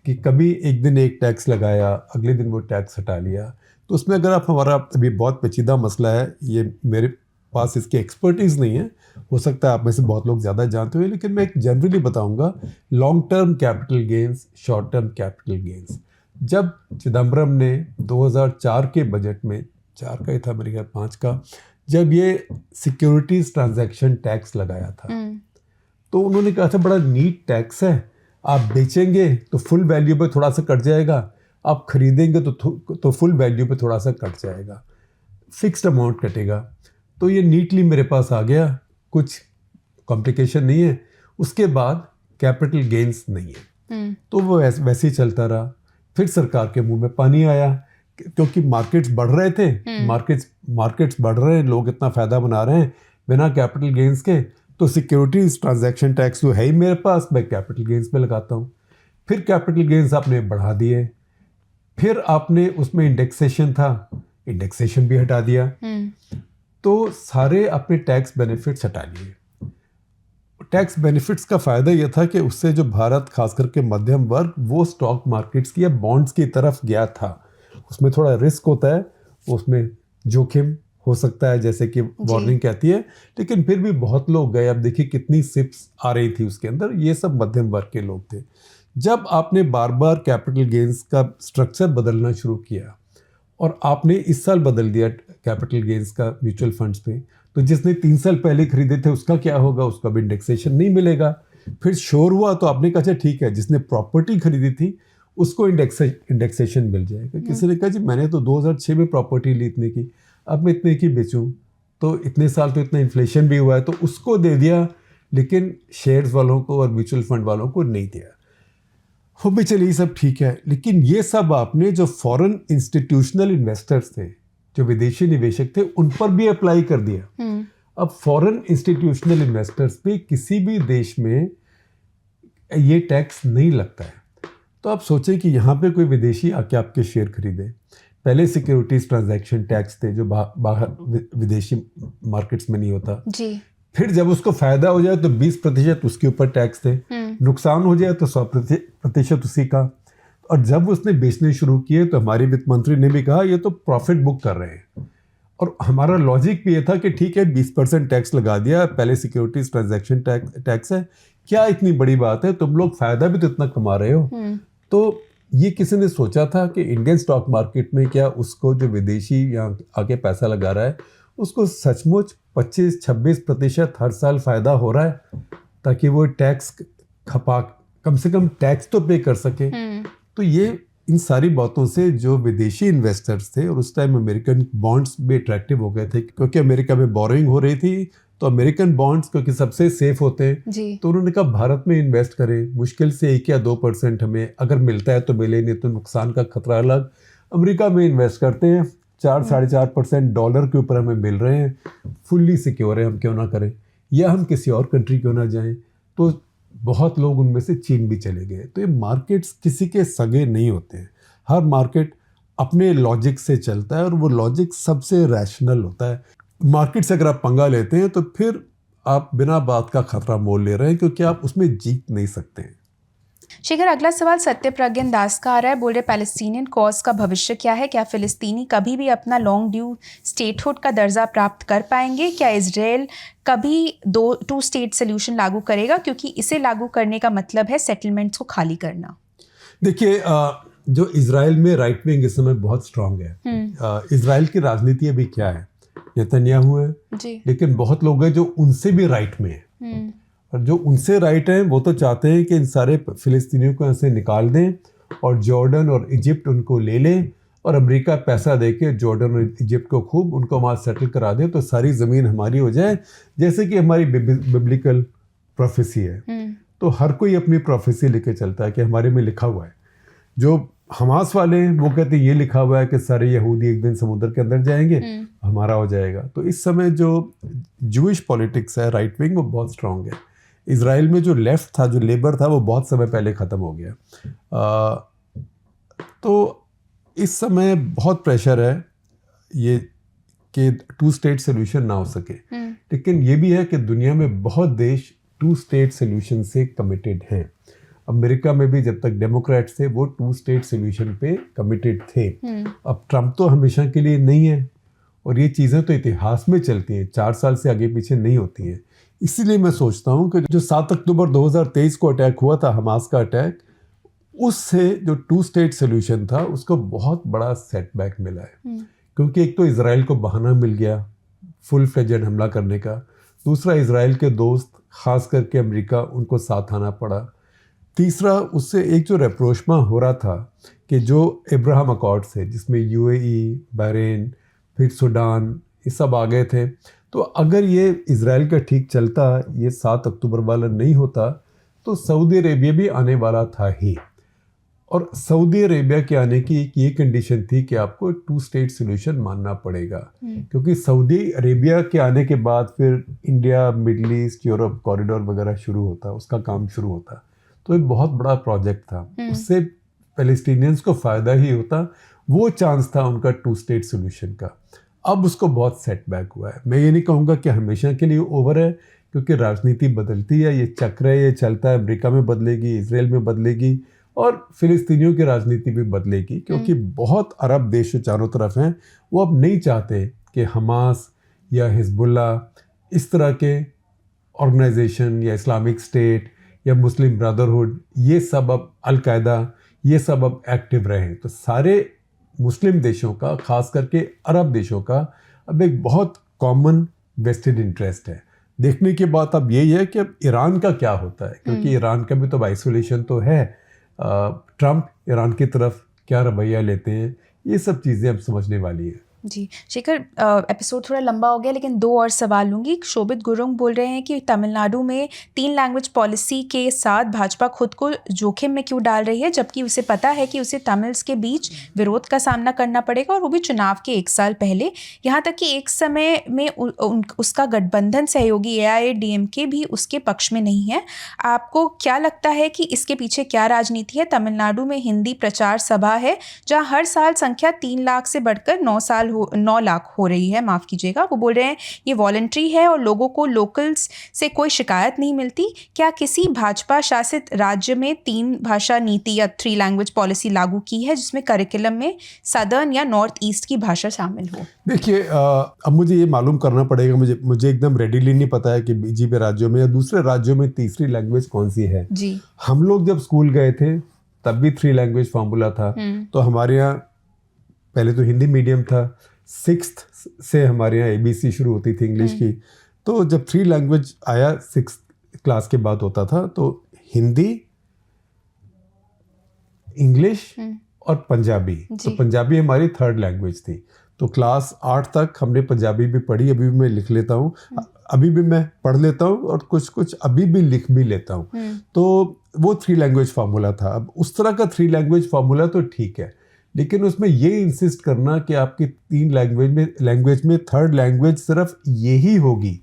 कि कभी एक दिन एक टैक्स लगाया, अगले दिन वो टैक्स हटा लिया. तो उसमें अगर आप, हमारा अभी बहुत पेचीदा मसला है, ये मेरे पास इसकी एक्सपर्टीज़ नहीं है, हो सकता है आप में से बहुत लोग ज़्यादा जानते हुए, लेकिन मैं एक जनरली बताऊंगा. Long term capital gains, short term capital gains. जब चिदम्बरम ने 2004 के बजट में, 4 का ही था मेरे ख्याल, 5 का, जब ये सिक्योरिटीज ट्रांजैक्शन टैक्स लगाया था, तो उन्होंने कहा था बड़ा नीट टैक्स है, आप बेचेंगे तो फुल वैल्यू पे थोड़ा सा कट जाएगा, आप खरीदेंगे तो फुल वैल्यू पे थोड़ा सा कट जाएगा, फिक्स्ड अमाउंट कटेगा। तो ये नीटली मेरे पास आ गया, कुछ कॉम्प्लिकेशन नहीं है। उसके बाद कैपिटल गेन्स नहीं है, तो वो वैसे ही चलता रहा। फिर सरकार के मुंह में पानी आया, क्योंकि मार्केट्स बढ़ रहे थे, मार्केट्स बढ़ रहे हैं, लोग इतना फ़ायदा बना रहे हैं बिना कैपिटल गेन्स के, तो सिक्योरिटीज ट्रांजैक्शन टैक्स तो है ही मेरे पास, मैं कैपिटल गेन्स पे लगाता हूँ। फिर कैपिटल गेन्स आपने बढ़ा दिए, फिर आपने उसमें इंडेक्सेशन था, इंडेक्सेशन भी हटा दिया, तो सारे अपने टैक्स बेनिफिट्स हटा लिए। टैक्स बेनिफिट्स का फ़ायदा यह था कि उससे जो भारत खास करके मध्यम वर्ग वो स्टॉक मार्केट्स की या बॉन्ड्स की तरफ गया था। उसमें थोड़ा रिस्क होता है, उसमें जोखिम हो सकता है, जैसे कि वार्निंग कहती है, लेकिन फिर भी बहुत लोग गए। अब देखिए कितनी सिप्स आ रही थी उसके अंदर, ये सब मध्यम वर्ग के लोग थे। जब आपने बार बार कैपिटल गेन्स का स्ट्रक्चर बदलना शुरू किया और आपने इस साल बदल दिया कैपिटल गेन्स का म्यूचुअल फंड्स पे, तो जिसने 3 साल पहले खरीदे थे उसका क्या होगा, उसका भी इंडेक्सेशन नहीं मिलेगा। फिर शोर हुआ तो आपने कहा अच्छा ठीक है, जिसने प्रॉपर्टी खरीदी थी उसको इंडेक्सेशन मिल जाएगा। किसी ने कहा जी मैंने तो 2006 में प्रॉपर्टी ली इतने की, अब मैं इतने की बेचूं, तो इतने साल तो इतना इन्फ्लेशन भी हुआ है, तो उसको दे दिया, लेकिन शेयर्स वालों को और म्यूचुअल फंड वालों को नहीं दिया। हो भी चलिए सब ठीक है, लेकिन ये सब आपने जो फॉरेन इंस्टीट्यूशनल इन्वेस्टर्स थे, जो विदेशी निवेशक थे, उन पर भी अप्लाई कर दिया। अब फॉरेन इंस्टीट्यूशनल इन्वेस्टर्स पे किसी भी देश में ये टैक्स नहीं लगता है। तो आप सोचें कि यहाँ पे कोई विदेशी आके आपके शेयर खरीदे। पहले सिक्योरिटीज ट्रांजैक्शन टैक्स थे जो बाहर विदेशी मार्केट्स में नहीं होता जी। फिर जब उसको फायदा हो जाए तो 20% उसके ऊपर टैक्स थे, नुकसान हो जाए तो 100% उसी का। और जब उसने बेचने शुरू किए तो हमारे वित्त मंत्री ने भी कहा ये तो प्रॉफिट बुक कर रहे हैं। और हमारा लॉजिक भी ये था कि ठीक है 20% टैक्स लगा दिया, पहले सिक्योरिटीज ट्रांजैक्शन टैक्स है, क्या इतनी बड़ी बात है, तुम लोग फायदा भी तो इतना कमा रहे हो। तो ये किसी ने सोचा था कि इंडियन स्टॉक मार्केट में क्या उसको जो विदेशी यहाँ आके पैसा लगा रहा है उसको सचमुच 25-26% हर साल फायदा हो रहा है, ताकि वो टैक्स खपा कम से कम टैक्स तो पे कर सके। तो ये इन सारी बातों से जो विदेशी इन्वेस्टर्स थे, और उस टाइम अमेरिकन बॉन्ड्स भी अट्रैक्टिव हो गए थे, क्योंकि अमेरिका में बोरोइंग हो रही थी, तो अमेरिकन बॉन्ड्स क्योंकि सबसे सेफ होते हैं, तो उन्होंने कहा भारत में इन्वेस्ट करें, मुश्किल से 1 या 2% हमें अगर मिलता है तो मिले, नहीं तो नुकसान का खतरा अलग। अमेरिका में इन्वेस्ट करते हैं, 4-4.5% डॉलर के ऊपर हमें मिल रहे हैं, फुल्ली सिक्योर है, हम क्यों ना करें, या हम किसी और कंट्री क्यों ना जाएं। तो बहुत लोग उनमें से चीन भी चले गए। तो ये मार्केट्स किसी के सगे नहीं होते हैं, हर मार्केट अपने लॉजिक से चलता है, और वो लॉजिक सबसे रैशनल होता है। मार्केट से अगर आप पंगा लेते हैं तो फिर आप बिना बात का खतरा मोल ले रहे हैं, क्योंकि आप उसमें जीत नहीं सकते हैं। शेखर, अगला सवाल सत्यप्रज्ञन दास का आ रहा है। बोल रहे पैलेस्टीनियन कॉज का भविष्य क्या है? क्या फिलिस्तीनी कभी भी अपना लॉन्ग ड्यू स्टेटहुड का दर्जा प्राप्त कर पाएंगे? क्या इजराइल कभी 2 स्टेट सोल्यूशन लागू करेगा, क्योंकि इसे लागू करने का मतलब है सेटलमेंट्स को खाली करना? देखिए, जो इजराइल में राइट विंग इस समय बहुत स्ट्रांग है। इजराइल की राजनीति अभी क्या है, नेतन्याहू है जी, लेकिन बहुत लोग हैं जो उनसे भी राइट में है, और जो उनसे राइट हैं वो तो चाहते हैं कि इन सारे फिलिस्तीनियों को ऐसे निकाल दें और जॉर्डन और इजिप्ट उनको ले लें, और अमेरिका पैसा दे के जॉर्डन और इजिप्ट को खूब उनको वहाँ सेटल करा दे, तो सारी ज़मीन हमारी हो जाए, जैसे कि हमारी बिब्लिकल प्रोफेसी है। तो हर कोई अपनी प्रोफेसी लेके चलता है कि हमारे में लिखा हुआ है। जो हमास वाले हैं वो कहते हैं ये लिखा हुआ है कि सारे यहूदी एक दिन समुद्र के अंदर जाएंगे, हमारा हो जाएगा। तो इस समय जो जूइश पॉलिटिक्स है, राइट विंग, वो बहुत स्ट्रांग है। इजराइल में जो लेफ्ट था, जो लेबर था, वो बहुत समय पहले ख़त्म हो गया। तो इस समय बहुत प्रेशर है ये कि 2 स्टेट सोल्यूशन ना हो सके, लेकिन ये भी है कि दुनिया में बहुत देश 2 स्टेट सोल्यूशन से कमिटेड हैं। अमेरिका में भी जब तक डेमोक्रेट्स थे वो 2 स्टेट सोल्यूशन पे कमिटेड थे। अब ट्रम्प तो हमेशा के लिए नहीं है, और ये चीज़ें तो इतिहास में चलती हैं, 4 साल से आगे पीछे नहीं होती हैं। इसीलिए मैं सोचता हूँ कि जो 7 अक्टूबर 2023 को अटैक हुआ था, हमास का अटैक, उससे जो 2 स्टेट सोल्यूशन था उसको बहुत बड़ा सेटबैक मिला है। क्योंकि एक तो इजराइल को बहाना मिल गया फुल फ्लेजेड हमला करने का, दूसरा इजराइल के दोस्त खास करके अमेरिका, उनको साथ आना पड़ा, तीसरा, उससे एक जो रेप्रोशमा हो रहा था कि जो अब्राहम अकॉर्ड्स है जिसमें यूएई, बहरीन, फिर सूडान, ये सब आ गए थे, तो अगर ये इज़राइल का ठीक चलता, ये 7 अक्टूबर वाला नहीं होता, तो सऊदी अरेबिया भी आने वाला था ही। और सऊदी अरेबिया के आने की एक ये कंडीशन थी कि आपको 2 स्टेट सोल्यूशन मानना पड़ेगा, क्योंकि सऊदी अरेबिया के आने के बाद फिर India, middle east, Europe corridor वगैरह शुरू होता, उसका काम शुरू होता। तो एक बहुत बड़ा प्रोजेक्ट था, उससे पैलेस्टीनियंस को फ़ायदा ही होता, वो चांस था उनका 2 स्टेट सोल्यूशन का। अब उसको बहुत सेटबैक हुआ है। मैं ये नहीं कहूँगा कि हमेशा के लिए ओवर है, क्योंकि राजनीति बदलती है, ये चक्र है, ये चलता है, अमेरिका में बदलेगी, इसराइल में बदलेगी, और फिलिस्तीनियों की राजनीति भी बदलेगी, क्योंकि बहुत अरब देश जो चारों तरफ हैं वो अब नहीं चाहते कि हमास या हिजबुल्ला इस तरह के ऑर्गेनाइजेशन या इस्लामिक स्टेट या मुस्लिम ब्रदरहुड, ये सब अब अल-कायदा, ये सब अब एक्टिव रहें। तो सारे मुस्लिम देशों का, खास करके अरब देशों का, अब एक बहुत कॉमन वेस्टेड इंटरेस्ट है। देखने की बात अब यही है कि अब ईरान का क्या होता है, क्योंकि ईरान का भी तो आइसोलेशन तो है। ट्रंप ईरान की तरफ क्या रवैया लेते हैं, ये सब चीज़ें अब समझने वाली है। जी शेखर, एपिसोड थोड़ा लंबा हो गया, लेकिन 2 और सवाल लूँगी। शोभित गुरुंग बोल रहे हैं कि तमिलनाडु में 3 लैंग्वेज पॉलिसी के साथ भाजपा खुद को जोखिम में क्यों डाल रही है, जबकि उसे पता है कि उसे तमिल्स के बीच विरोध का सामना करना पड़ेगा, और वो भी चुनाव के 1 साल पहले। यहाँ तक कि एक समय में उसका गठबंधन सहयोगी AIADMK भी उसके पक्ष में नहीं है। आपको क्या लगता है कि इसके पीछे क्या राजनीति है? तमिलनाडु में हिंदी प्रचार सभा है जहाँ हर साल संख्या 3 लाख से बढ़कर 9 लाख हो रही है, माफ़ कीजिएगा। वो बोल रहे हैं ये वॉलंटरी है और लोगों को लोकल्स से कोई शिकायत नहीं मिलती। क्या किसी भाजपा शासित राज्य में 3 भाषा नीति या 3 लैंग्वेज पॉलिसी लागू की है जिसमें करिकुलम में सदर्न या नॉर्थ ईस्ट की भाषा शामिल हो? देखिए, अब मुझे ये मालूम करना पड़ेगा, मुझे एकदम रेडीली नहीं पता है कि बीजेपी राज्यों में या दूसरे राज्यों में तीसरी लैंग्वेज कौन सी है। जी, हम लोग जब स्कूल गए थे तब भी 3 लैंग्वेज फार्मूला था। तो हमारे यहाँ पहले तो हिंदी मीडियम था, 6th से हमारे यहाँ ABC शुरू होती थी इंग्लिश की। तो जब 3 लैंग्वेज आया 6th क्लास के बाद होता था, तो हिंदी, इंग्लिश और पंजाबी। तो पंजाबी हमारी 3rd लैंग्वेज थी। तो क्लास 8 तक हमने पंजाबी भी पढ़ी, अभी भी मैं लिख लेता हूँ, अभी भी मैं पढ़ लेता हूँ और कुछ अभी भी लिख भी लेता हूँ। तो वो 3 लैंग्वेज फार्मूला था। अब उस तरह का 3 लैंग्वेज फार्मूला तो ठीक है, लेकिन उसमें ये इंसिस्ट करना कि आपकी 3 लैंग्वेज में 3rd लैंग्वेज सिर्फ यही होगी,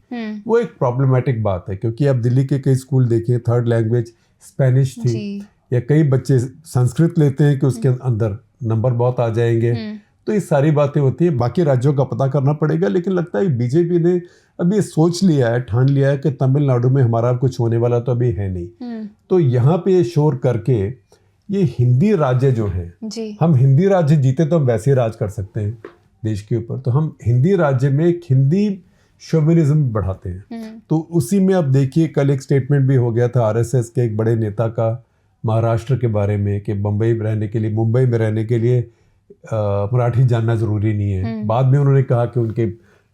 वो एक प्रॉब्लमेटिक बात है। क्योंकि आप दिल्ली के कई स्कूल देखें, 3rd लैंग्वेज स्पेनिश थी, या कई बच्चे संस्कृत लेते हैं कि उसके अंदर नंबर बहुत आ जाएंगे। तो ये सारी बातें होती हैं, बाकी राज्यों का पता करना पड़ेगा। लेकिन लगता है बीजेपी ने अभी सोच लिया है, ठान लिया है कि तमिलनाडु में हमारा कुछ होने वाला तो अभी है नहीं। तो यहाँ पे शोर करके ये हिंदी राज्य जो है, हम हिंदी राज्य जीते तो हम वैसे ही राज कर सकते हैं देश के ऊपर। तो हम हिंदी राज्य में एक हिंदी शोविनिज्म बढ़ाते हैं। तो उसी में अब देखिए, कल एक स्टेटमेंट भी हो गया था RSS के एक बड़े नेता का महाराष्ट्र के बारे में कि मुंबई में रहने के लिए मराठी जानना ज़रूरी नहीं है। बाद में उन्होंने कहा कि उनके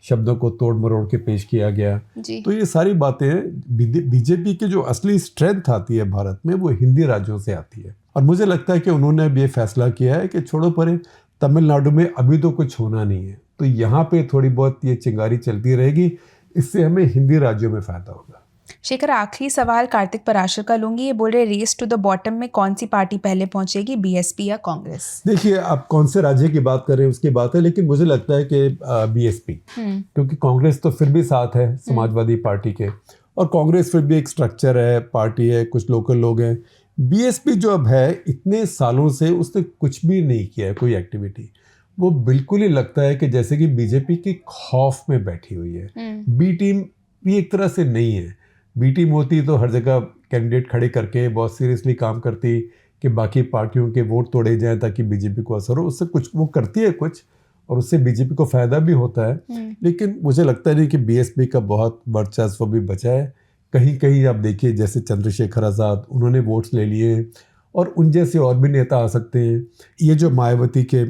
शब्दों को तोड़ मरोड़ के पेश किया गया। तो ये सारी बातें बीजेपी की जो असली स्ट्रेंथ आती है भारत में, वो हिंदी राज्यों से आती है। और मुझे लगता है कि उन्होंने अब ये फैसला किया है कि छोड़ो परे, तमिलनाडु में अभी तो कुछ होना नहीं है, तो यहाँ पे थोड़ी बहुत ये चिंगारी चलती रहेगी, इससे हमें हिंदी राज्यों में फ़ायदा होगा। शेखर, आखिरी सवाल कार्तिक पराशर का लूंगी। ये बोल रहे रेस टू द बॉटम में कौन सी पार्टी पहले पहुंचेगी, BSP या कांग्रेस? देखिए, आप कौन से राज्य की बात कर रहे हैं उसकी बात है, लेकिन मुझे लगता है कि BSP, क्योंकि कांग्रेस तो फिर भी साथ है समाजवादी पार्टी के, और कांग्रेस फिर भी एक स्ट्रक्चर है, पार्टी है, कुछ लोकल लोग हैं। BSP जो अब है, इतने सालों से उसने कुछ भी नहीं किया है, कोई एक्टिविटी। वो बिल्कुल ही लगता है कि जैसे कि बीजेपी की खौफ में बैठी हुई है। बी टीम भी एक तरह से नहीं है। बी टीम होती तो हर जगह कैंडिडेट खड़े करके बहुत सीरियसली काम करती कि बाकी पार्टियों के वोट तोड़े जाएं ताकि बीजेपी को असर हो। उससे कुछ वो करती है कुछ, और उससे बीजेपी को फ़ायदा भी होता है। लेकिन मुझे लगता नहीं कि BSP का बहुत वर्चस्व भी बचा है। कहीं कहीं आप देखिए, जैसे चंद्रशेखर आज़ाद, उन्होंने वोट्स ले लिए हैं, और उन जैसे और भी नेता आ सकते हैं। ये जो मायावती के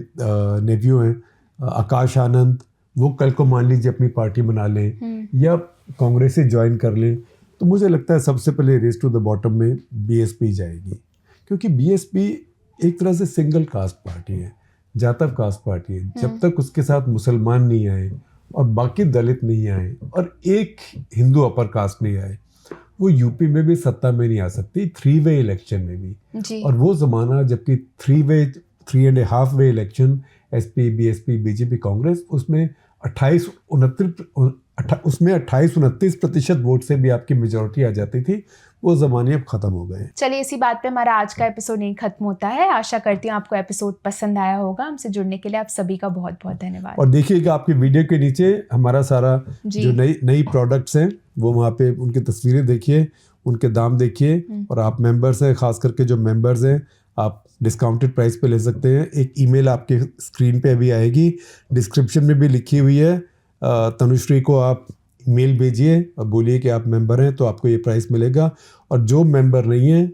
नेव्यू हैं आकाश आनंद, वो कल को मान लीजिए अपनी पार्टी बना लें या कांग्रेस से ज्वाइन कर लें, तो मुझे लगता है सबसे पहले रेस टू द बॉटम में BSP जाएगी। क्योंकि बीएसपी एक तरह से सिंगल कास्ट पार्टी है, जातव कास्ट पार्टी है। जब तक उसके साथ मुसलमान नहीं आए और बाकी दलित नहीं आए और एक हिंदू अपर कास्ट नहीं आए, वो यूपी में भी सत्ता में नहीं आ सकती, 3-वे इलेक्शन में भी। जी और वो ज़माना जबकि 3.5 way election SP, BSP, BJP, Congress, उसमें 28-29% वोट से भी आपकी मेजोरिटी आ जाती थी। वो ज़माने अब ख़त्म हो गए। चलिए, इसी बात पे हमारा आज का एपिसोड नहीं खत्म होता है। आशा करती हूँ आपको एपिसोड पसंद आया होगा। हमसे जुड़ने के लिए आप सभी का बहुत बहुत धन्यवाद। और देखिएगा आपकी वीडियो के नीचे हमारा सारा जो नई प्रोडक्ट्स हैं वो वहाँ पे उनकी तस्वीरें देखिए, उनके दाम देखिए। और आप मेंबर्स हैं, खास करके जो मेंबर्स हैं, आप डिस्काउंटेड प्राइस पे ले सकते हैं। एक ईमेल आपके स्क्रीन पे अभी आएगी, डिस्क्रिप्शन में भी लिखी हुई है। तनुश्री को आप मेल भेजिए और बोलिए कि आप मेंबर हैं तो आपको ये प्राइस मिलेगा। और जो मेंबर नहीं है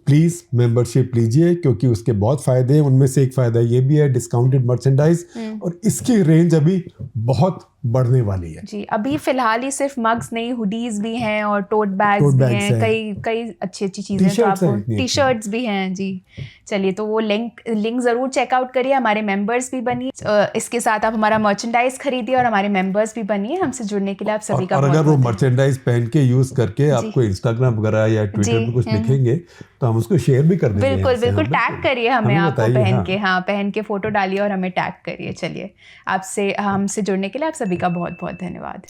प्लीज़ मेंबरशिप लीजिए, क्योंकि उसके बहुत फ़ायदे हैं। उनमें से एक फ़ायदा ये भी है डिस्काउंटेड मर्चेंडाइज, और इसकी रेंज अभी बहुत बढ़ने वाली है। जी, अभी फिलहाल ही सिर्फ मग्स नहीं, हुडीज भी हैं और टोट बैग्स भी हैं, कई अच्छी चीज़ें, तो आपको टी शर्ट्स भी हैं। जी, चलिए, तो वो लिंक ज़रूर चेकआउट करिए, हमारे मेंबर्स भी बनिए। इसके साथ आप हमारा मर्चेंडाइज खरीदिए और हमारे मेंबर्स भी बनिए। हमसे जुड़ने के लिए आप सभी का और अगर वो मर्चेंडाइज पहन के यूज़ करके आपको इंस्टाग्राम वगैरह या ट्विटर पे कुछ लिखेंगे तो हम उसको शेयर भी कर देंगे। बिल्कुल टैग करिए हमें, आपको पहन के फोटो डालिए और हमें टैग करिए। चलिए, हमसे जुड़ने के लिए आप सभी का बहुत बहुत धन्यवाद।